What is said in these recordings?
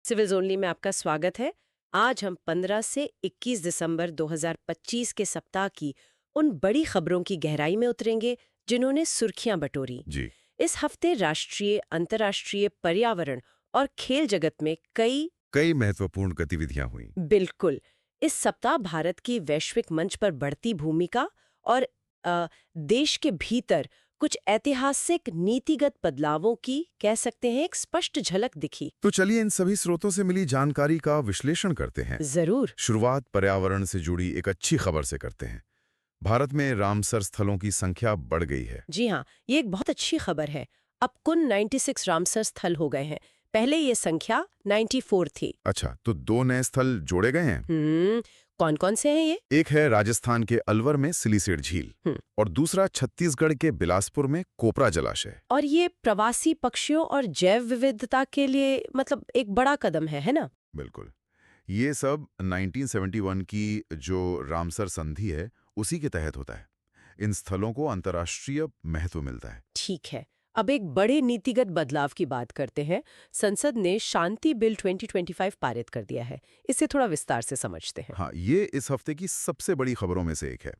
Civils only में आपका स्वागत है। आज हम 15 से 21 दिसंबर 2025 के सप्ताह की उन बड़ी खबरों की गहराई में उतरेंगे जिन्होंने सुर्खियां बटोरी। जी। इस हफ्ते राष्ट्रीय, अंतर्राष्ट्रीय, पर्यावरण और खेल जगत में कई महत्वपूर्ण गतिविधियां हुई। बिल्कुल, इस सप्ताह भारत की वैश्विक मंच पर बढ़ती भूमिका और देश के भीतर कुछ ऐतिहासिक नीतिगत बदलावों की कह सकते हैं एक स्पष्ट झलक दिखी। तो चलिए इन सभी स्रोतों से मिली जानकारी का विश्लेषण करते हैं। जरूर। शुरुआत पर्यावरण से जुड़ी एक अच्छी खबर से करते हैं। भारत में रामसर स्थलों की संख्या बढ़ गई है। जी हाँ, ये एक बहुत अच्छी खबर है। अब कुल 96 रामसर स्थल हो गए हैं। पहले ये संख्या 94 थी। अच्छा, तो 2 नए स्थल जोड़े गए हैं। कौन कौन से हैं ये? एक है राजस्थान के अलवर में सिलीसेठ झील हम्म। और दूसरा छत्तीसगढ़ के बिलासपुर में कोपरा जलाशय। और ये प्रवासी पक्षियों और जैव विविधता के लिए मतलब एक बड़ा कदम है ना? बिल्कुल। ये सब 1971 की जो रामसर संधि है उसी के तहत होता है। इन स्थलों को अंतर्राष्ट्रीय महत्व मिलता है। ठीक है। अब एक बड़े नीतिगत बदलाव की बात करते हैं। संसद ने शांति बिल 2025 पारित कर दिया है। इसे थोड़ा विस्तार से समझते हैं। हाँ, ये इस हफ्ते की सबसे बड़ी खबरों में से एक है।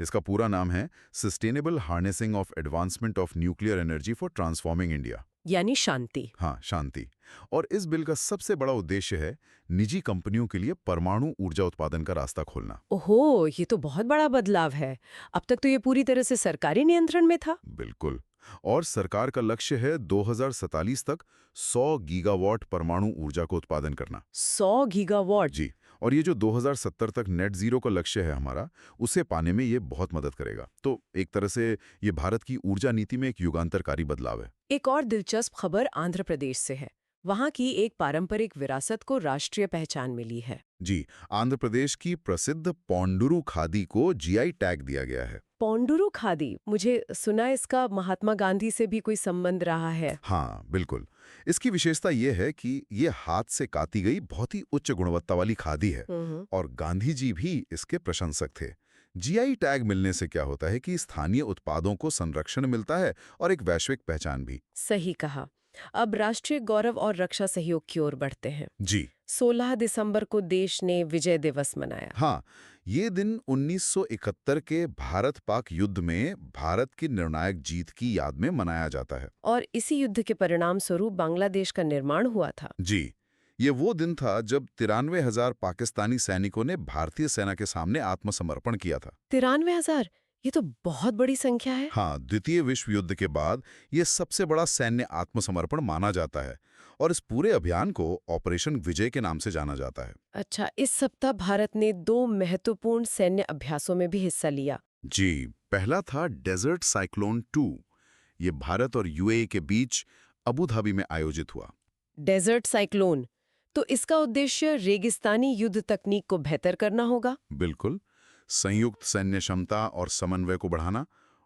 इसका पूरा नाम है sustainable harnessing of advancement of nuclear energy for transforming India. यानी शांति। हाँ, शांति। और इस बिल का सबसे बड़ा उद्देश्य है निजी कंपनियों के लिए परमाणु ऊर्जा उत्पादन का रास्ता खोलना। ओहो, ये तो बहुत बड़ा बदलाव है। अब तक तो ये पूरी तरह से सरकारी नियंत्रण में था। बिल्कुल। और सरकार का लक्ष्य है 2047 तक 100 गीगावाट परमाणु ऊर्जा को उत्पादन करना। 100 गीगावाट? जी। और ये जो 2070 तक नेट जीरो का लक्ष्य है हमारा, उसे पाने में ये बहुत मदद करेगा। तो एक तरह से ये भारत की ऊर्जा नीति में एक युगांतरकारी बदलाव है। एक और दिलचस्प खबर आंध्र प्रदेश से है। वहाँ की एक पारंपरिक विरासत को राष्ट्रीय पहचान मिली है। जी, आंध्र प्रदेश की प्रसिद्ध पोंडुरु खादी को जीआई टैग दिया गया है। पोंडुरु खादी, मुझे सुना इसका महात्मा गांधी से भी कोई संबंध रहा है। हाँ, बिल्कुल। इसकी विशेषता ये है कि ये हाथ से काती गई बहुत ही उच्च गुणवत्ता वाली खादी है और गांधी जी भी इसके प्रशंसक थे। जीआई टैग मिलने से क्या होता है कि स्थानीय उत्पादों को संरक्षण मिलता है और एक वैश्विक पहचान भी। सही कहा। अब राष्ट्रीय गौरव और रक्षा सहयोग की ओर बढ़ते हैं। जी। 16 दिसंबर को देश ने विजय दिवस मनाया। हाँ, ये दिन 1971 के भारत-पाक युद्ध में भारत की निर्णायक जीत की याद में मनाया जाता है। और इसी युद्ध के परिणाम स्वरूप बांग्लादेश का निर्माण हुआ था। जी, ये वो दिन था जब 93,000 पाकिस्तानी सैनिकों ने भारतीय सेना के सामने आत्मसमर्पण किया था। 93,000? ये तो बहुत बड़ी संख्या है। हाँ, द्वितीय विश्व युद्ध के बाद ये सबसे बड़ा सैन्य आत्मसमर्पण माना जाता है और इस पूरे अभियान को ऑपरेशन विजय के नाम से जाना जाता है। अच्छा, इस सप्ताह भारत ने 2 महत्वपूर्ण सैन्य अभ्यासों में भी हिस्सा लिया। जी, पहला था डेजर्ट साइक्लोन 2। ये भारत और यूएई के बीच अबू धाबी में आयोजित हुआ। डेजर्ट साइक्लोन, तो इसका उद्देश्य रेगिस्तानी युद्ध तकनीक को बेहतर करना होगा। बिल्कुल, संयुक्त सैन्य क्षमता और समन्वय को बढ़ाना।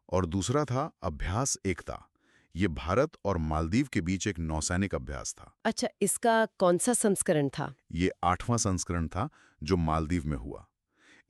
और दूसरा था अभ्यास एकता। ये भारत और मालदीव के बीच एक नौसैनिक अभ्यास था। अच्छा, इसका कौन सा संस्करण था? ये 8वां संस्करण था जो मालदीव में हुआ।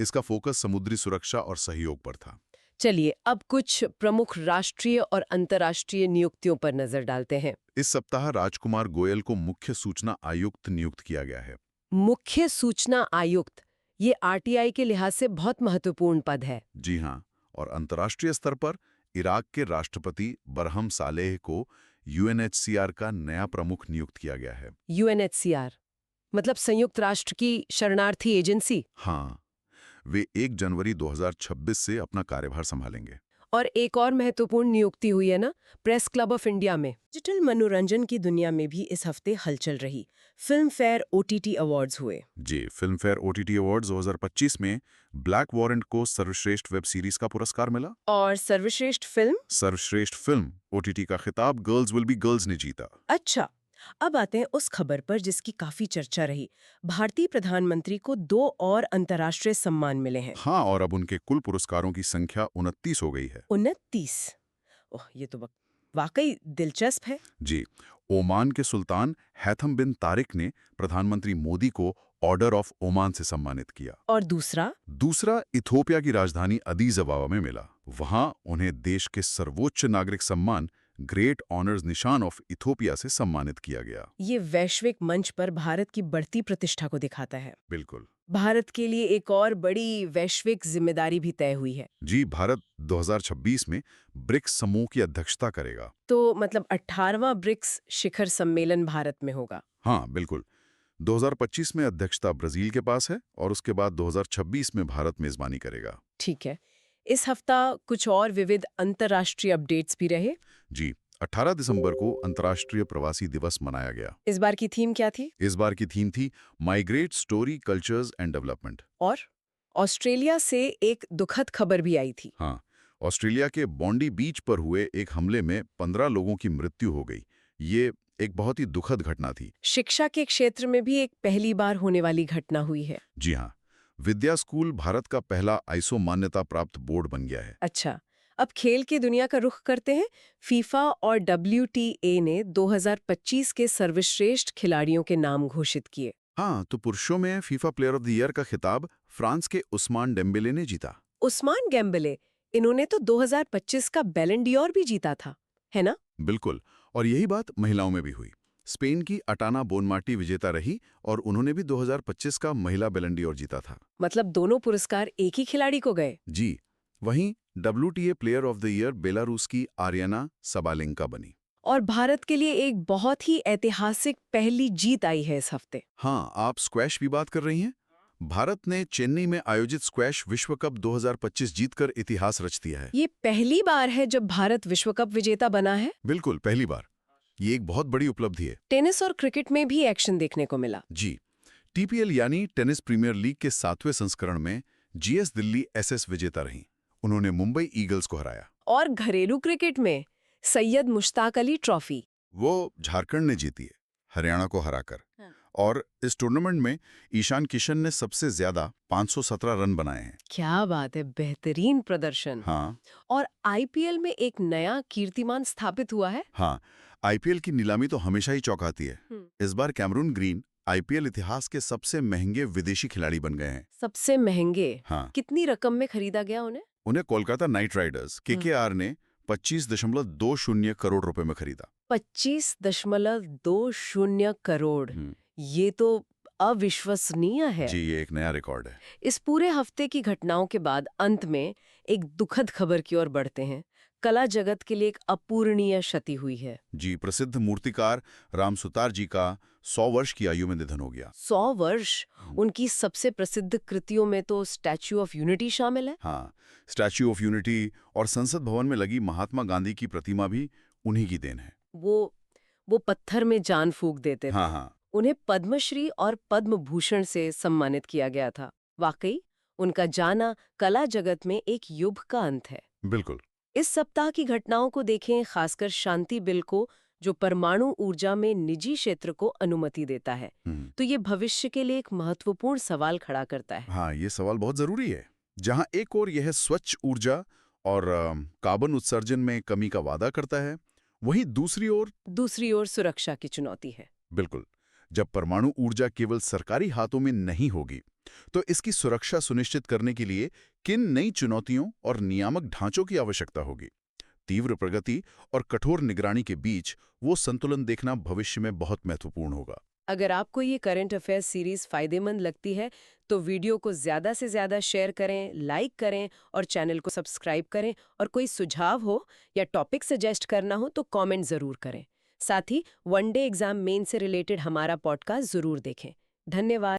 इसका फोकस समुद्री सुरक्षा और सहयोग पर था। चलिए, अब कुछ प्रमुख राष्ट्रीय और अंतर्राष्ट्रीय नियुक्तियों पर नजर डालते हैं। इस सप्ताह राजकुमार गोयल को मुख्य सूचना आयुक्त नियुक्त किया गया है। मुख्य सूचना आयुक्त, ये आरटीआई के लिहाज से बहुत महत्वपूर्ण पद है। जी हाँ, और अंतर्राष्ट्रीय स्तर पर इराक के राष्ट्रपति बरहम सालेह को यूएनएचसीआर का नया प्रमुख नियुक्त किया गया है। यूएनएचसीआर मतलब संयुक्त राष्ट्र की शरणार्थी एजेंसी। हाँ, वे 1 जनवरी 2026 से अपना कार्यभार संभालेंगे। और एक और महत्वपूर्ण नियुक्ति हुई है ना, प्रेस क्लब ऑफ इंडिया में। डिजिटल मनोरंजन की दुनिया में भी इस हफ्ते हलचल रही। फिल्म फेयर ओटीटी अवार्ड्स हुए। जी, फिल्म फेयर ओटीटी अवार्ड्स 2025 में ब्लैक वॉरेंट को सर्वश्रेष्ठ वेब सीरीज का पुरस्कार मिला। और सर्वश्रेष्ठ फिल्म ओटीटी का खिताब गर्ल्स विल बी गर्ल्स ने जीता। अच्छा, अब आते हैं उस खबर पर जिसकी काफी चर्चा रही। भारतीय प्रधानमंत्री को 2 और अंतर्राष्ट्रीय सम्मान मिले हैं। हाँ, और अब उनके कुल पुरस्कारों की संख्या 29 हो गई है। 29? ओह, ये तो वाकई दिलचस्प है। जी, ओमान के सुल्तान हैथम बिन तारिक ने प्रधानमंत्री मोदी को ऑर्डर ऑफ ओमान से सम्मानित किया। और दूसरा इथोपिया की राजधानी अदीस अबाबा में मिला। वहां उन्हें देश के सर्वोच्च नागरिक सम्मान ग्रेट ऑनर्स निशान ऑफ इथोपिया से सम्मानित किया गया। ये वैश्विक मंच पर भारत की बढ़ती प्रतिष्ठा को दिखाता है। बिल्कुल। भारत के लिए एक और बड़ी वैश्विक जिम्मेदारी भी तय हुई है। जी, भारत 2026 में ब्रिक्स समूह की अध्यक्षता करेगा। तो मतलब 18वां ब्रिक्स शिखर सम्मेलन भारत में होगा। हाँ, बिल्कुल। 2025 में अध्यक्षता ब्राजील के पास है और उसके बाद 2026 में भारत मेजबानी करेगा। ठीक है। इस हफ्ता कुछ और विविध अंतर्राष्ट्रीय अपडेट्स भी रहे। जी, 18 दिसंबर को अंतर्राष्ट्रीय प्रवासी दिवस मनाया गया। इस बार की थीम क्या थी? इस बार की थीम थी migrate story cultures and development. और ऑस्ट्रेलिया से एक दुखद खबर भी आई थी। हाँ, ऑस्ट्रेलिया के बॉन्डी बीच पर हुए एक हमले में 15 लोगों की मृत्यु हो गई। ये एक बहुत ही दुखद घटना थी। शिक्षा के क्षेत्र में भी एक पहली बार होने वाली घटना हुई है। जी हाँ, विद्या स्कूल भारत का पहला आईएसओ मान्यता प्राप्त बोर्ड बन गया है। अच्छा, अब खेल की दुनिया का रुख करते हैं। फीफा और WTA ने 2025 के सर्वश्रेष्ठ खिलाड़ियों के नाम घोषित किए। हाँ, तो पुरुषों में FIFA player of the year का खिताब फ्रांस के उस्मान डेम्बेले ने जीता। उस्मान डेम्बेले, इन्होंने तो 2025 का बैलन डी'ओर भी जीता था, है ना? बिल्कुल, और यही बात महिलाओं में भी हुई। स्पेन की अटाना बोनमाटी विजेता रही और उन्होंने भी 2025 का महिला बैलन डी'ओर जीता था। मतलब दोनों पुरस्कार एक ही खिलाड़ी को गए। जी, वहीं WTA player of the year Belarus की आर्याना सबालेंका बनी। और भारत के लिए एक बहुत ही ऐतिहासिक पहली जीत आई है इस हफ्ते। हाँ, आप स्क्वैश की बात कर रही हैं? भारत ने चेन्नई में आयोजित स्क्वैश विश्व कप 2025 जीतकर इतिहास रच दिया है। ये पहली बार है जब भारत विश्व कप विजेता बना है। बिल्कुल, पहली बार। ये एक बहुत बड़ी उपलब्धि है। टेनिस और क्रिकेट में भी एक्शन देखने को मिला। जी, TPL यानी टेनिस प्रीमियर लीग के 7वें संस्करण में GS दिल्ली SS विजेता रहीं। उन्होंने मुंबई ईगल्स को हराया। और घरेलू क्रिकेट में सैयद मुश्ताक अली ट्रॉफी वो झारखंड ने जीती है, हरियाणा को हराकर। और इस टूर्नामेंट में ईशान किशन ने सबसे ज्यादा 517 रन बनाए हैं। क्या बात है, बेहतरीन प्रदर्शन। हाँ, और IPL में एक नया कीर्तिमान स्थापित हुआ है। हाँ, IPL की नीलामी तो हमेशा ही चौंकाती है। इस बार कैमरून ग्रीन IPL इतिहास के सबसे महंगे विदेशी खिलाड़ी बन गए हैं। सबसे महंगे? हाँ, कितनी रकम में खरीदा गया उन्हें? उन्हें कोलकाता नाइट राइडर्स KKR ने 25.20 करोड़ रुपए में खरीदा। 25.20 करोड़। ये तो अविश्वसनीय है। जी, ये एक नया रिकॉर्ड है। इस पूरे हफ्ते की घटनाओं के बाद अंत में एक दुखद खबर की ओर बढ़ते हैं। कला जगत के लिए एक अपूरणीय क्षति हुई है। जी, प्रसिद्ध मूर्तिकार राम सुतार जी का 100 वर्ष की आयु में निधन हो गया। 100 वर्ष? उनकी सबसे प्रसिद्ध कृतियों में तो स्टैच्यू ऑफ यूनिटी शामिल है। हाँ, स्टैच्यू ऑफ यूनिटी और संसद भवन में लगी महात्मा गांधी की प्रतिमा भी उन्हीं की देन है। वो पत्थर में जान फूंक देते थे। हाँ, हाँ। उन्हें पद्मश्री और पद्म भूषण से सम्मानित किया गया था। वाकई उनका जाना कला जगत में एक युग का अंत है। बिल्कुल। इस सप्ताह की घटनाओं को देखें, खासकर शांति बिल को, जो परमाणु ऊर्जा में निजी क्षेत्र को अनुमति देता है। तो ये भविष्य के लिए एक महत्वपूर्ण सवाल खड़ा करता है। हाँ, ये सवाल बहुत जरूरी है। जहाँ एक ओर यह स्वच्छ ऊर्जा और कार्बन उत्सर्जन में कमी का वादा करता है, वहीं दूसरी ओर सुरक्षा की चुनौती है। बिल्कुल। जब परमाणु ऊर्जा केवल सरकारी हाथों में नहीं होगी, तो इसकी सुरक्षा सुनिश्चित करने के लिए किन नई चुनौतियों और नियामक ढांचों की आवश्यकता होगी? तीव्र प्रगति और कठोर निगरानी के बीच वो संतुलन देखना भविष्य में बहुत महत्वपूर्ण होगा। अगर आपको ये करंट अफेयर्स सीरीज फायदेमंद लगती है तो वीडियो को ज्यादा से ज्यादा शेयर करें, लाइक करें और चैनल को सब्सक्राइब करें। और कोई सुझाव हो या टॉपिक सजेस्ट करना हो तो कमेंट जरूर करें। साथ ही वन डे एग्जाम मेन से रिलेटेड हमारा पॉडकास्ट जरूर देखें। धन्यवाद।